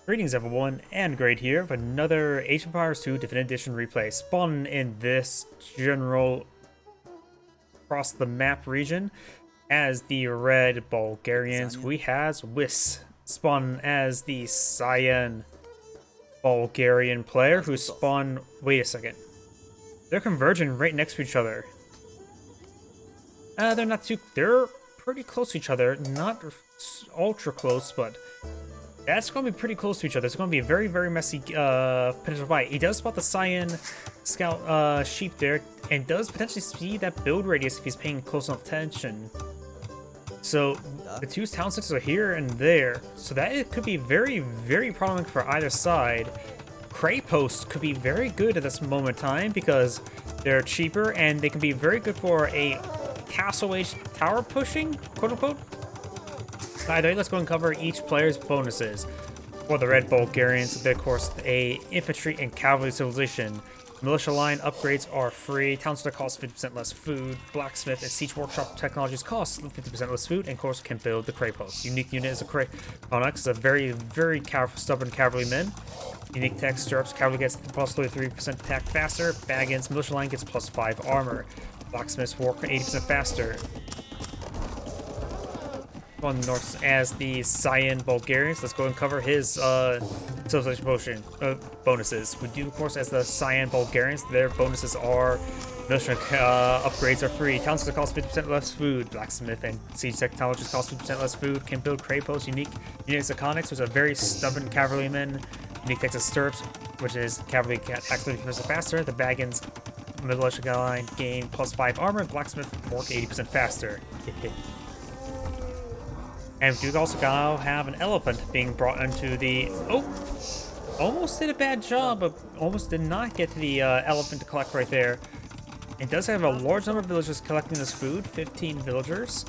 Greetings everyone, and Great here with another Age of Empires 2 Definitive Edition replay. Spawn in this general across the map region as the red Bulgarians. We has Whis spawn as the cyan Bulgarian player who spawn. Wait a second. They're converging right next to each other. They're pretty close to each other. Not ultra close, but that's going to be pretty close to each other. It's going to be a very, very messy potential fight. He does spot the cyan scout sheep there, and does potentially see that build radius if he's paying close enough attention. So the two town centers are here and there, so that it could be very, very problematic for either side. Cray posts could be very good at this moment in time because they're cheaper and they can be very good for a castle age tower pushing, quote unquote. Either way, let's go and cover each player's bonuses. For the red Bulgarians, they're of course a infantry and cavalry civilization. Militia line upgrades are free. Town center costs 50% less food. Blacksmith and siege workshop technologies cost 50% less food, and of course can build the Cray post. Unique unit is a Cray. Onyx is a very, very stubborn cavalryman. Unique tech stirrups. Cavalry gets plus 33% attack faster. Baggins militia line gets plus 5 armor. Blacksmiths work 80% faster. On north as the cyan Bulgarians. Let's go and cover his civilization potion bonuses. We do, of course, as the cyan Bulgarians. Their bonuses are military upgrades are free. Town center costs 50% less food. Blacksmith and siege technologies cost 50% less food. Can build Cray posts. Unique Iconics, which is a very stubborn cavalryman. Unique Texas stirrups, which is cavalry attacks 50% faster. The Baggins militia line gain plus 5 armor. Blacksmith work 80% faster. And we do also now have an elephant being brought into the... Oh! Almost did a bad job, but almost did not get to the elephant to collect right there. It does have a large number of villagers collecting this food, 15 villagers.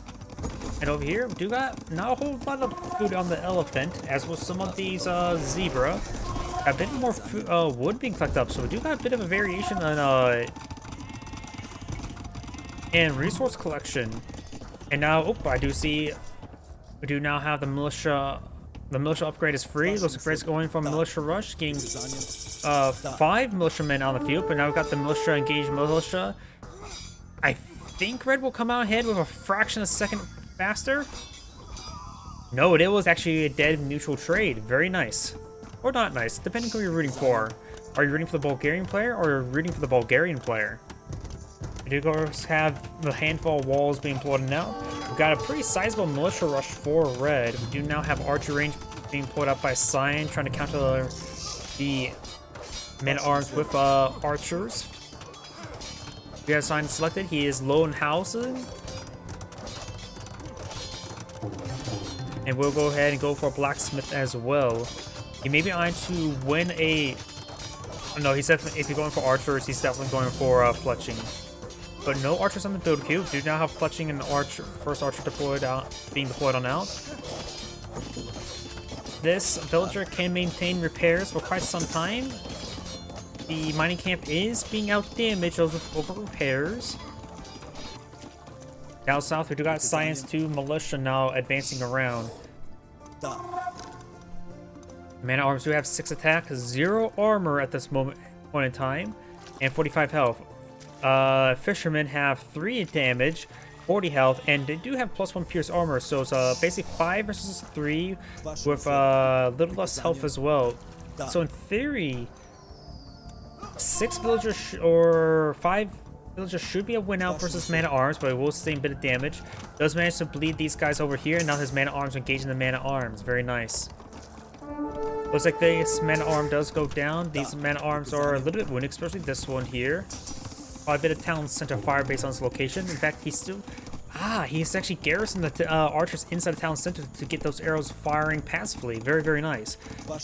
And over here, we do got not a whole lot of food on the elephant, as with some of these zebra. A bit more wood being collected up, so we do got a bit of a variation on and resource collection. And now, oh, I do see... We do now have the militia. The militia upgrade is free. Those upgrades going from militia rush, getting 5 militiamen on the field. But now we've got the militia engaged militia. I think red will come out ahead with a fraction of a second faster. No, it was actually a dead neutral trade. Very nice, or not nice, depending on who you're rooting for. Are you rooting for the Bulgarian player or are you rooting for the Bulgarian player? We do, of course, have the handful of walls being plotted now. We've got a pretty sizable militia rush for red. We do now have archer range being pulled up by Cyan, trying to counter the men-at-arms with archers. We have Cyan selected. He is low in housing. And we'll go ahead and go for a blacksmith as well. He may be eyeing to win a... No, he's definitely, if you're going for archers, he's definitely going for fletching. But no archers on the build queue. Do now have fletching and archer, first archer deployed out, being deployed on out. This villager can maintain repairs for quite some time. The mining camp is being out damaged over repairs. Down south, we do got Science 2 militia now advancing around. Man at arms do have 6 attack, 0 armor at this point in time, and 45 health. Fishermen have 3 damage, 40 health, and they do have plus 1 pierce armor, so it's basically 5 versus 3 with a little less health as well. So in theory, 6 villagers or 5 villagers should be a win out versus man at arms, but it will sustain a bit of damage. Does manage to bleed these guys over here, and now his man at arms engaging the man at arms. Very nice. Looks like this man at arm does go down. These man at arms are a little bit wounded, especially this one here. A bit of town center fire based on his location. In fact, he's still... he's actually garrisoned the archers inside the town center to get those arrows firing passively. Very, very nice.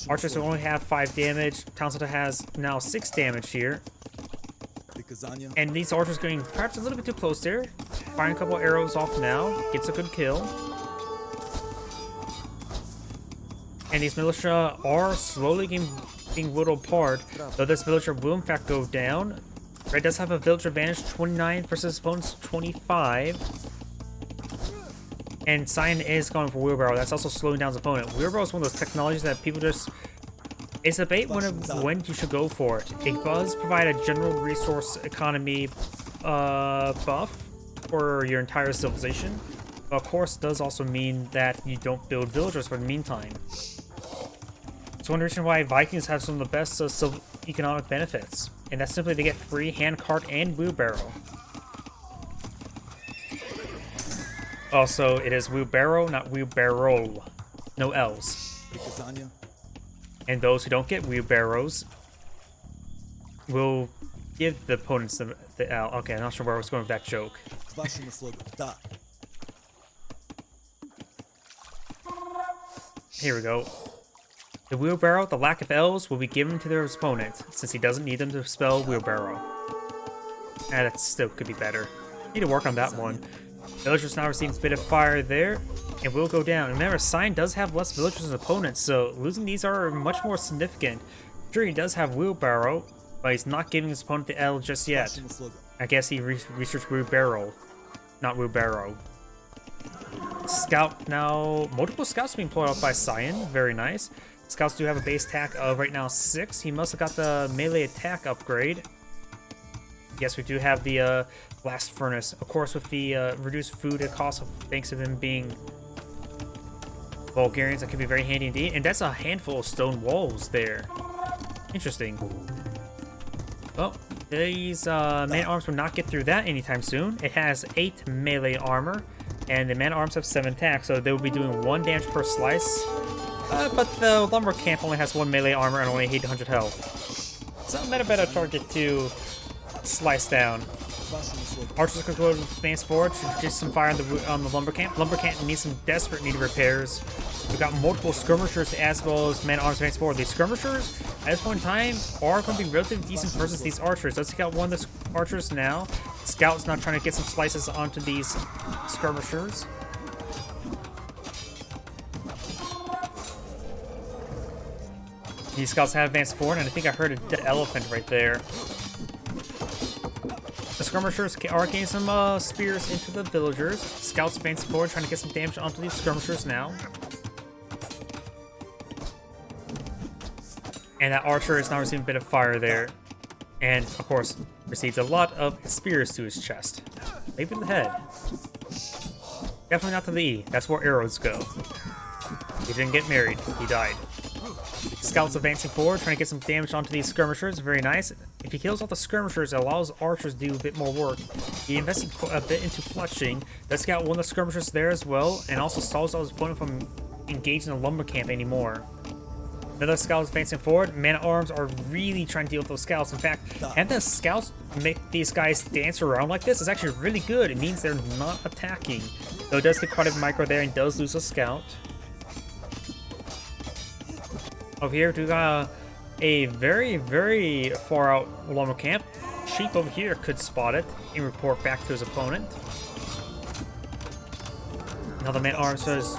Archers only have 5 damage. Town center has now 6 damage here. And these archers getting perhaps a little bit too close there. Firing a couple arrows off now. Gets a good kill. And these militia are slowly being whittled apart. Though this villager will in fact go down. Red does have a villager advantage, 29 versus opponent's 25. And Cyan is going for Wheelbarrow. That's also slowing down his opponent. Wheelbarrow is one of those technologies that people just It's a debate when you should go for it. It does provide a general resource economy buff for your entire civilization. But of course, it does also mean that you don't build villagers for the meantime. It's one reason why Vikings have some of the best economic benefits. And that's simply they get free handcart and wheelbarrow. Also, it is wheelbarrow, not wheelbarrow. No L's. And those who don't get wheelbarrows will give the opponents the L. Okay, I'm not sure where I was going with that joke. Here we go. The wheelbarrow, the lack of L's, will be given to their opponent, since he doesn't need them to spell wheelbarrow. That still could be better. Need to work on that one. Villagers now receive a bit of fire there, and will go down. Remember, Sign does have less villagers as opponents, so losing these are much more significant. Sure, he does have wheelbarrow, but he's not giving his opponent the L just yet. I guess he researched wheelbarrow, not wheelbarrow. Scout now, multiple scouts being pulled out by Cyan, very nice. Scouts do have a base attack of right now 6. He must have got the melee attack upgrade. Yes, we do have the blast furnace. Of course, with the reduced food cost thanks to them being Bulgarians, that could be very handy indeed. And that's a handful of stone walls there. Interesting. Well, these man-at-arms will not get through that anytime soon. It has 8 melee armor, and the man-at-arms have 7 attacks, so they will be doing 1 damage per slice. But the lumber camp only has 1 melee armor and only 800 health. So a better target to slice down. Archers could go to advance forward to reduce some fire on the lumber camp. Lumber camp needs some desperate needed repairs. We've got multiple skirmishers as well as man-at-arms advance forward. These skirmishers, at this point in time, are going to be relatively decent versus these archers. Let's take out one of the archers now. Scout's not trying to get some slices onto these skirmishers. These scouts have advanced forward, and I think I heard a dead elephant right there. The skirmishers are getting some spears into the villagers. Scouts advancing forward, trying to get some damage onto these skirmishers now. And that archer is now receiving a bit of fire there. And, of course, receives a lot of spears to his chest. Maybe in the head. Definitely not to the E. That's where arrows go. He didn't get married. He died. Scouts advancing forward, trying to get some damage onto these skirmishers. Very nice. If he kills off the skirmishers, it allows archers to do a bit more work. He invested a bit into fletching. Let's scout one of the skirmishers there as well, and also stalls out his opponent from engaging the lumber camp anymore. Another scout is advancing forward. Man-at-arms are really trying to deal with those scouts. In fact, having the scouts make these guys dance around like this is actually really good. It means they're not attacking. Though it does take quite a micro there and does lose a scout. Over here, we got a very, very far out lumber camp. Sheep over here could spot it and report back to his opponent. Another man-at-arms is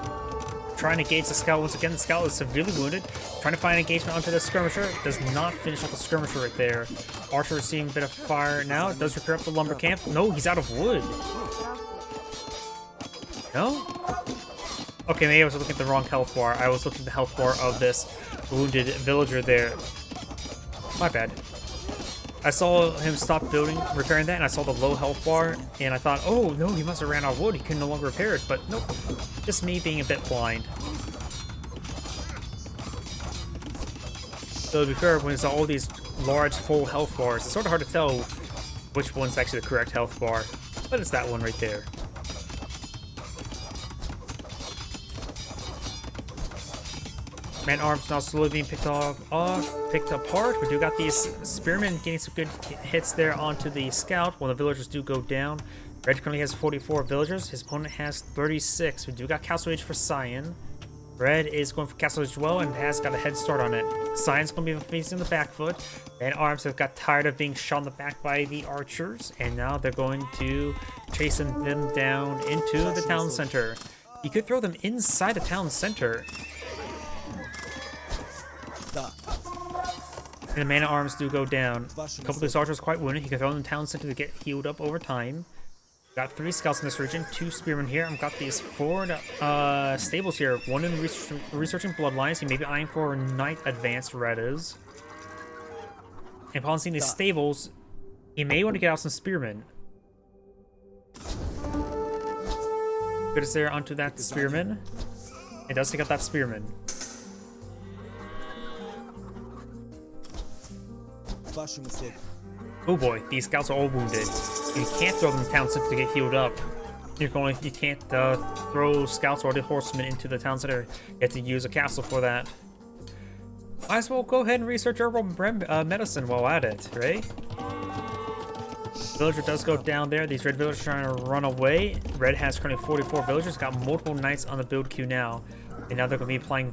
trying to engage the scout once again. The scout is severely wounded. Trying to find engagement onto the skirmisher. Does not finish off the skirmisher right there. Archer receiving a bit of fire now. It does repair up the lumber camp. No, he's out of wood. No? Okay, maybe I was looking at the wrong health bar. I was looking at the health bar of this wounded villager there. My bad. I saw him stop building, repairing that, and I saw the low health bar, and I thought, oh no, he must have ran out of wood. He can no longer repair it, but nope. Just me being a bit blind. So to be fair, when it's all these large full health bars, it's sort of hard to tell which one's actually the correct health bar. But it's that one right there. Man-at-arms now slowly being picked apart. We do got these spearmen getting some good hits there onto the scout while the villagers do go down. Red currently has 44 villagers. His opponent has 36. We do got Castle Age for Cyan. Red is going for Castle Age as well and has got a head start on it. Cyan's going to be facing the back foot. Man-at-arms have got tired of being shot in the back by the archers, and now they're going to chase them down into the town center. You could throw them inside the town center. And the man-at-arms do go down. A couple of these archers are quite wounded. He can throw them in the town center to get healed up over time. Got 3 scouts in this region, 2 spearmen here. I've got these 4 stables here. 1 in researching bloodlines. He may be eyeing for knight advance, red is. And upon seeing these stables, he may want to get out some spearmen. Good as there onto that spearman. It does take out that spearman. Oh boy, these scouts are all wounded. You can't throw them in town center to get healed up. You can't throw scouts or the horsemen into the town center. You have to use a castle for that. Might as well go ahead and research herbal medicine while at it, right? Villager does go down there. These red villagers are trying to run away. Red has currently 44 villagers. Got multiple knights on the build queue now. And now they're going to be applying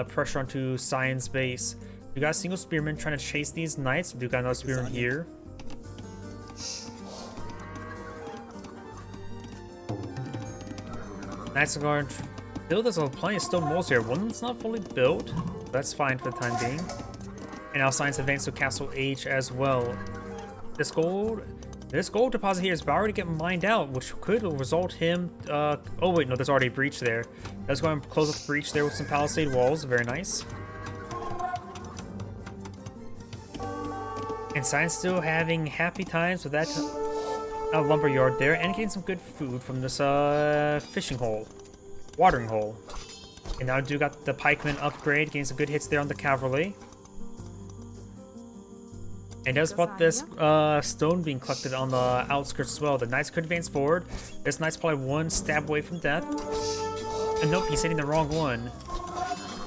pressure onto Cyan's base. We got a single spearman trying to chase these knights. We got another spearman here. Knights are going to build. There's plenty of stone walls here. One's not fully built. That's fine for the time being. And now Cyan's advanced to Castle H as well. This gold deposit here is about to get mined out, which could result him. Oh wait, no, there's already a breach there. Let's go and close up the breach there with some palisade walls. Very nice. And Cyan's still having happy times with that lumber yard there, and getting some good food from this fishing hole, watering hole. And now I do got the pikeman upgrade, getting some good hits there on the cavalry. And does spot this stone being collected on the outskirts as well. The knights could advance forward. This knight's probably 1 stab away from death. And nope, he's hitting the wrong one.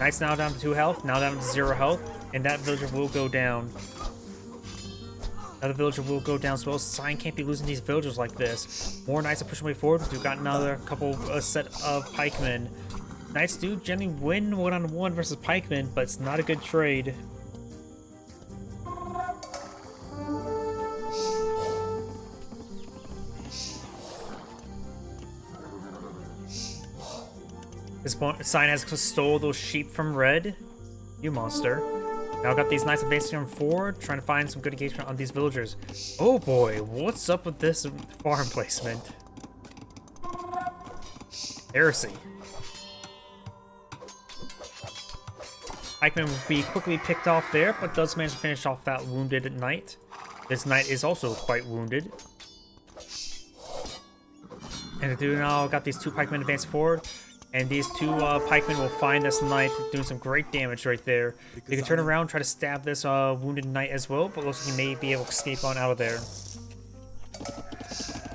Knight's now down to 2 health, now down to 0 health, and that villager will go down. Another villager will go down as well. Cyan can't be losing these villagers like this. More knights are pushing way forward. We've got another couple set of pikemen. Knights do generally win 1-on-1 versus pikemen, but it's not a good trade. This Cyan has stole those sheep from Red. You monster. Now I've got these knights advancing on forward, trying to find some good engagement on these villagers. Oh boy, what's up with this farm placement? Heresy. Pikeman will be quickly picked off there, but does manage to finish off that wounded knight. This knight is also quite wounded. And the dude now got these 2 pikemen advancing forward. And these 2 pikemen will find this knight doing some great damage right there. They can turn around, try to stab this wounded knight as well, but looks like he may be able to escape on out of there.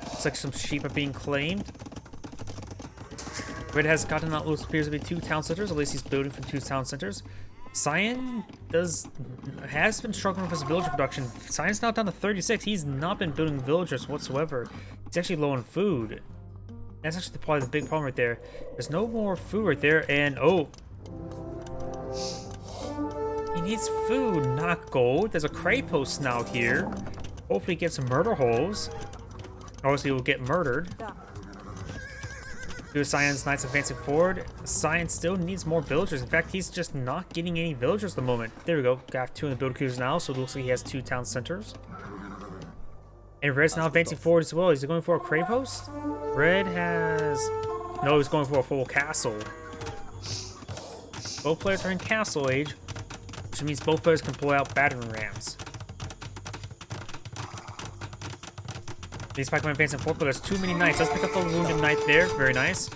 Looks like some sheep are being claimed. Red has gotten out what appears to be 2 town centers, at least he's building from 2 town centers. Cyan has been struggling with his villager production. Cyan's now down to 36. He's not been building villagers whatsoever. He's actually low on food. That's actually probably the big problem right there. There's no more food right there, and oh, he needs food, not gold. There's a cray post now here. Hopefully, get some murder holes. Or else he will get murdered. Do Cyan's knights advancing forward. Cyan still needs more villagers. In fact, he's just not getting any villagers at the moment. There we go. Got 2 in the build queues now, so it looks like he has 2 town centers. And Red's now advancing forward as well. Is he going for a cray post? Red has... No, he's going for a full castle. Both players are in castle age, which means both players can pull out battering rams. These pikemen advancing forward, but there's too many knights. Let's pick up the wounded knight there. Very nice.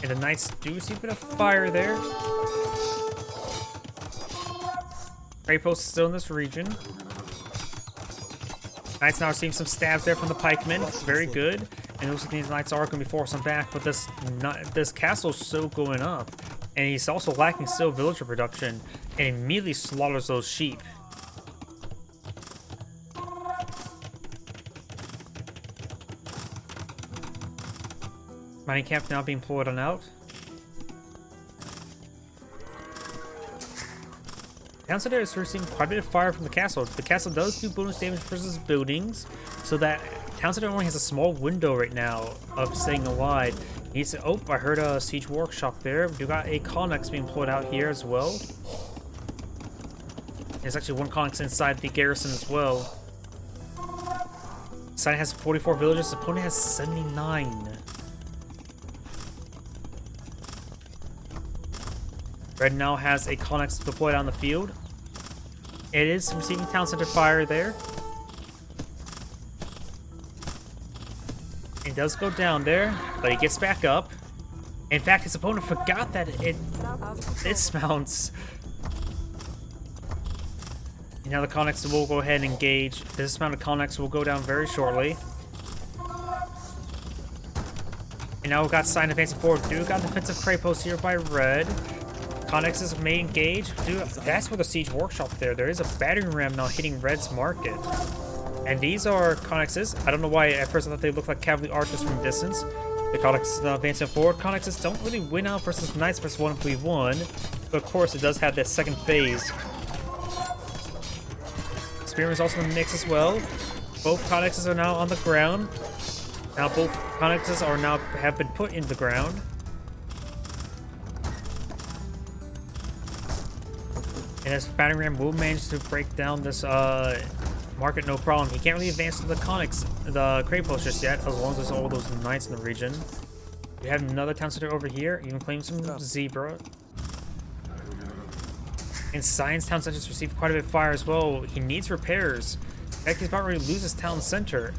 And the knights do see a bit of fire there. Cray post is still in this region. Knights now are seeing some stabs there from the pikemen. Very good. And it looks like these knights are going to be forcing back, but this castle's still going up. And he's also lacking still villager production, and immediately slaughters those sheep. Mining camp now being pulled on out. Town center is receiving quite a bit of fire from the castle. The castle does do bonus damage versus buildings, so that town center only has a small window right now of staying alive. Needs to, oh, I heard a siege workshop there. We got a colonnex being pulled out here as well. There's actually 1 colonnex inside the garrison as well. Side has 44 villagers, the opponent has 79. Red now has a Connex deployed on the field. It is receiving town center fire there. It does go down there, but he gets back up. In fact, his opponent forgot that it dismounts. And now the Connex will go ahead and engage. The dismounted Connex will go down very shortly. And now we've got Sign advancing forward. Dude got defensive prey post here by Red. Connexes may engage. Dude, that's where the siege workshop there. There is a battering ram now hitting Red's market. And these are Connexes. I don't know why at first I thought they looked like cavalry archers from distance. The Connexes now advancing forward. Connexes don't really win out versus Knights versus 1v1. But of course it does have that second phase. Spearman is also in the mix as well. Both Connexes are now on the ground. Now both Connexes are now have been put in the ground. And this battering ram will manage to break down this market no problem. He can't really advance to the Connex, the Crate Post just yet, as long as there's all those Knights in the region. We have another town center over here. Even claim some Zebra. And Science Town Center has received quite a bit of fire as well. He needs repairs. In fact, he's about ready to lose his town center.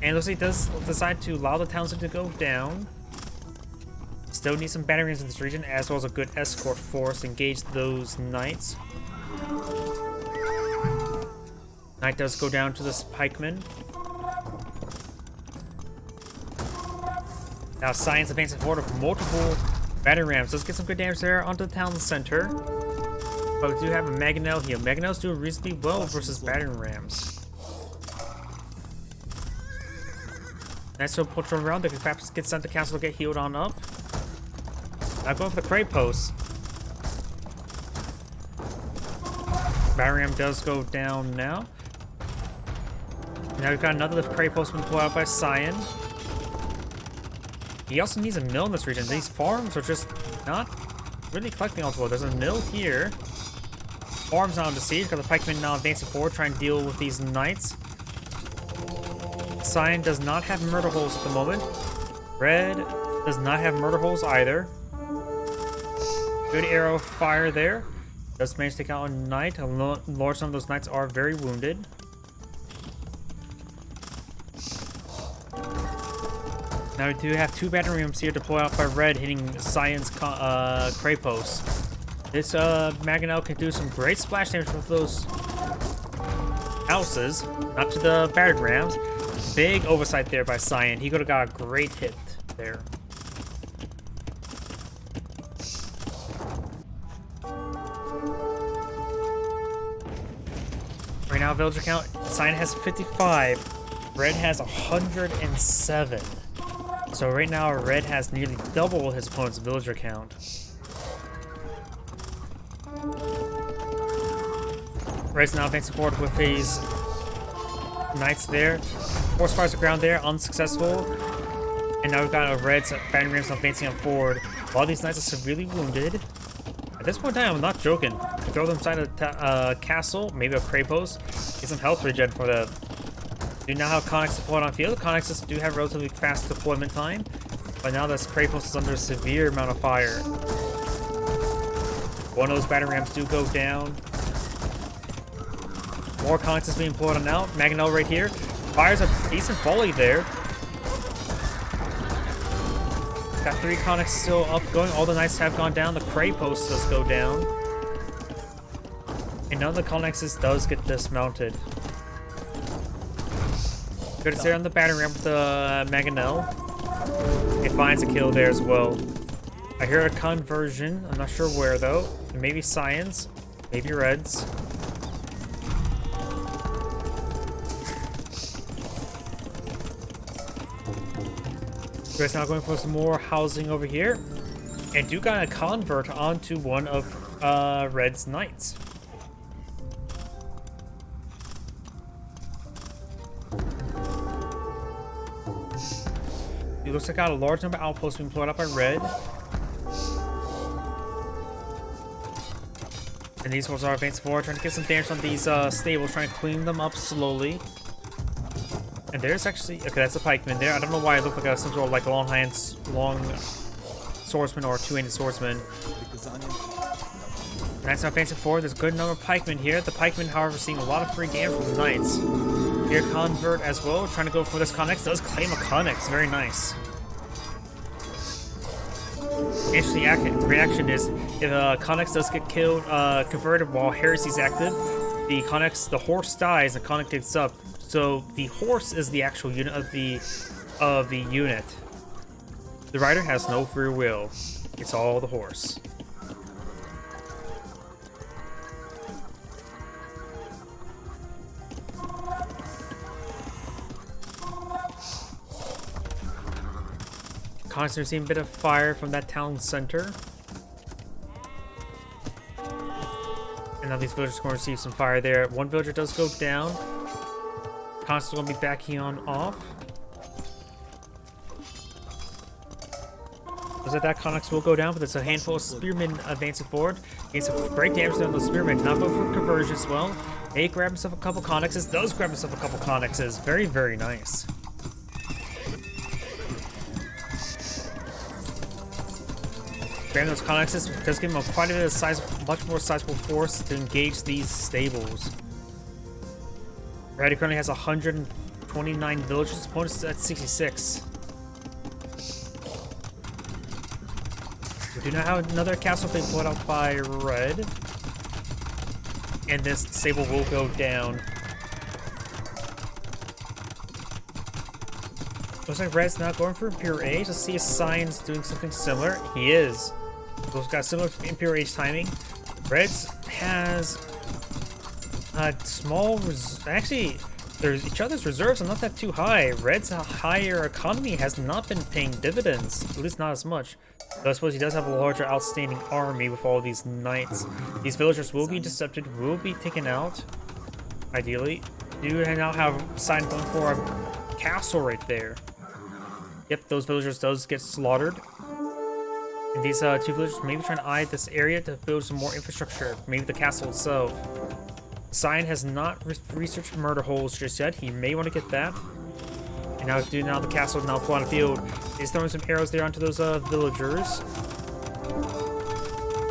And it looks like he does decide to allow the town center to go down. Still need some battering rams in this region, as well as a good escort force to engage those Knights. Knight does go down to this pikeman. Now Science advancing forward with multiple battering rams. Let's get some good damage there onto the town center. But we do have a Mangonel here. Mangonel's doing reasonably well versus battering rams. Nice little patrol around. They can perhaps get sent to castle to get healed on up. Now going for the Crate Post. Battering ram does go down now. Now we've got another Crate Post been pulled out by Cyan. He also needs a mill in this region. These farms are just not really collecting all too well. There's a mill here. Farms now under siege because the pikemen now advancing forward, trying to deal with these Knights. Cyan does not have murder holes at the moment. Red does not have murder holes either. Good arrow fire there. Does manage to take out a Knight. A large number of those Knights are very wounded. Now we do have two battering rams here deployed out by Red, hitting Cyan's Crate Post. This Mangonel can do some great splash damage with those houses, not to the battering rams. Big oversight there by Cyan. He could have got a great hit there. Right now, villager count, Cyan has 55. Red has 107. So right now, Red has nearly double his opponent's villager count. Red's now advancing forward with his Knights there. Force fires the ground there, unsuccessful. And now we've got a Red's battering rams advancing on forward. While these Knights are severely wounded. At this point in time, I'm not joking. Throw them inside a castle, maybe a Crate Post. Get some health regen for the. Do now have Connex deployed on field. Connexes do have relatively fast deployment time, but now this Crate Post is under a severe amount of fire. One of those battering rams do go down. More Connexes being deployed on out. Mangonel right here. Fires a decent volley there. Got 3 Connexes still up going. All the Knights have gone down. The Crate Post does go down. And none of the Connexes does get dismounted. Good to stay on the battering ram with the Mangonel. It finds a kill there as well. I hear a conversion. I'm not sure where though. Maybe Cyan's, maybe Red's. Red's now going for some more housing over here. And do got a convert onto one of Red's Knights. It looks like got a large number of outposts being deployed up by Red. And these horses are advancing forward, trying to get some damage on these stables, trying to clean them up slowly. And there's actually... Okay, that's a pikeman there. I don't know why it looked like some sort of like long swordsman or two-handed swordsman. Knights are advancing forward. There's a good number of pikemen here. The pikemen, however, seeing a lot of free damage from the knights. Here, convert as well, trying to go for this Connex. Does claim a Connex. Very nice. Interesting reaction is if Connex does get killed, converted while Heresy's active, the horse dies and Connex gets up. So the horse is the actual unit of the unit. The rider has no free will. It's all the horse. Constantly receiving a bit of fire from that town center. And now these villagers are going to receive some fire there. One villager does go down. Constantly going to be backing on off. Looks like that Connex will go down, but there's a handful of spearmen advancing forward. Gains some great damage on those spearmen. Not going for conversion as well. Hey, grab himself a couple Connexes. Does grab himself a couple Connexes. Very, very nice. Grabbing those Connexes does give him quite a bit of size, much more sizable force to engage these stables. Brady currently has 129 villages, opponents at 66. We do not have another castle being put out by red. And this stable will go down. Looks like red's not going for Imperial Age. Let's see if Cyan's doing something similar. He is. Both got similar Imperial Age timing. Red's has small... Actually, there's each other's reserves are not that too high. Red's higher economy has not been paying dividends. At least not as much. So I suppose he does have a larger outstanding army with all these knights. These villagers will be intercepted, will be taken out. Ideally. Do now have Cyan going for a castle right there. Yep, those villagers does get slaughtered. And these two villagers may be trying to eye this area to build some more infrastructure. Maybe the castle itself. Cyan has not researched murder holes just yet. He may want to get that. And now the castle is now put on the field. He's throwing some arrows there onto those villagers.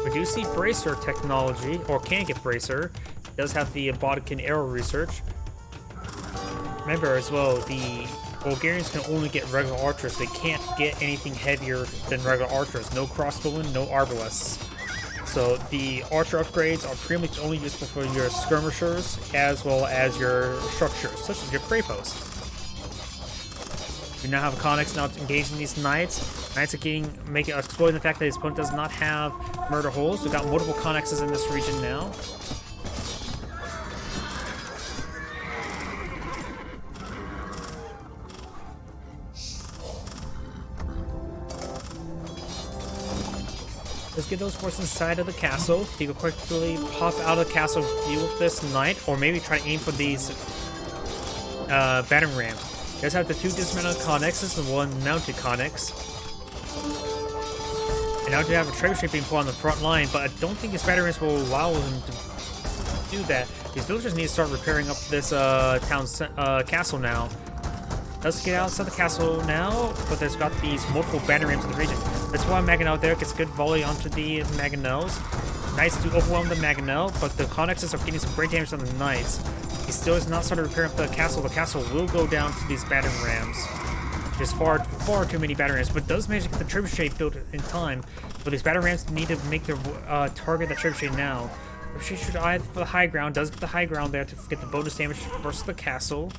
We do see bracer technology, or can get bracer. It does have the Bodkin arrow research. Remember as well, the Bulgarians can only get regular archers. They can't get anything heavier than regular archers. No crossbowmen, no arbalests. So the archer upgrades are pretty much only useful for your skirmishers as well as your structures, such as your prey post. We now have a Connex now engaging these knights. Knights are exploiting the fact that his opponent does not have murder holes. We've got multiple Connexes in this region now. Let's get those forces inside of the castle. He can quickly pop out of the castle, deal with this knight, or maybe try to aim for these battering rams. He does have the two dismounted Connexes and one mounted Connex. And now we have a trebuchet being put on the front line, but I don't think his battering rams will allow him to do that. These villagers need to start repairing up this castle now. Let's get outside the castle now, but there's got these multiple battering rams in the region. That's why Mangonel there gets a good volley onto the Mangonels. Knights to overwhelm the Mangonel, but the Connexes are getting some great damage on the Knights. He still has not started repairing up the castle. The castle will go down to these battering rams. There's far too many battering rams, but does manage to get the trebuchet built in time. But these battering rams need to make their target the trebuchet now. Trebuchet should eye for the high ground. Does get the high ground there to get the bonus damage versus the castle.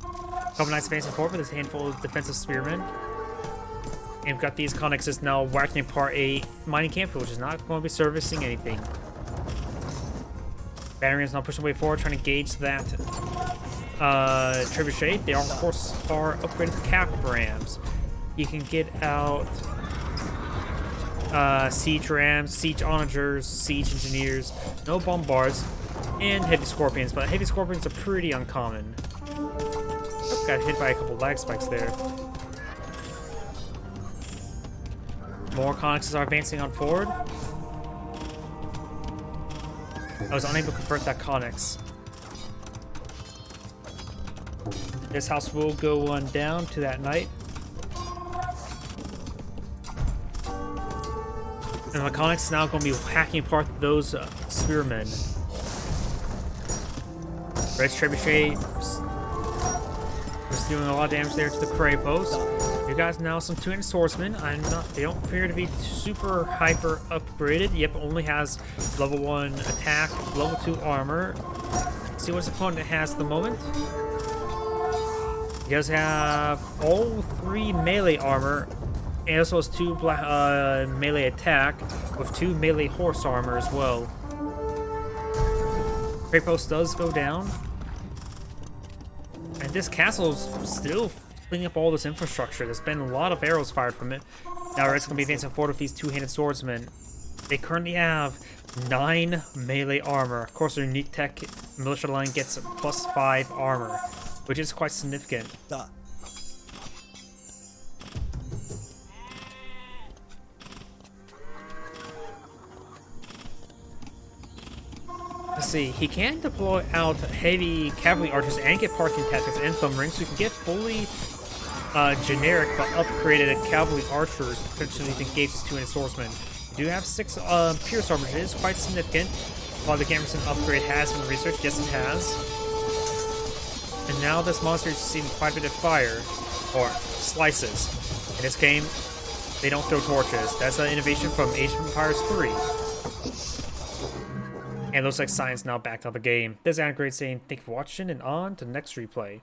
Couple Knights advancing forward with this handful of defensive spearmen. And we've got these Connexes now whacking apart a mining camp, which is not going to be servicing anything. Battering is now pushing way forward, trying to gauge that trebuchet. They are, of course, upgraded to cap rams. You can get out siege rams, siege onagers, siege engineers, no bombards, and heavy scorpions. But heavy scorpions are pretty uncommon. Oh, got hit by a couple lag spikes there. More Connexes are advancing on forward. I was unable to convert that Connix. This house will go on down to that knight. And the Connix is now going to be hacking apart those spearmen. Red's Trebuchet was doing a lot of damage there to the Cray post. You guys now some two-handed swordsmen. They don't appear to be super hyper upgraded. Yep, only has level 1 attack, level 2 armor. Let's see what his opponent has at the moment. He does have all 3 melee armor, and also has 2 melee attack with 2 melee horse armor as well. Cray post does go down. And this castle's still cleaning up all this infrastructure. There's been a lot of arrows fired from it. Now Red's going to be advancing forward with these two-handed swordsmen. They currently have 9 melee armor. Of course, their unique tech militia line gets +5 armor, which is quite significant. Let's see, he can deploy out heavy cavalry archers and get Parthian tactics and thumb rings, so you can get fully generic but upgraded cavalry archers potentially to engage his two-handed swordsmen. You do have 6 pierce armor, it is quite significant. While the Gamerson upgrade has been researched, yes it has. And now this monster is receiving quite a bit of fire, or slices. In this game, they don't throw torches. That's an innovation from Age of Empires 3. And looks like science now backed out the game. This is Great saying thank you for watching and on to the next replay.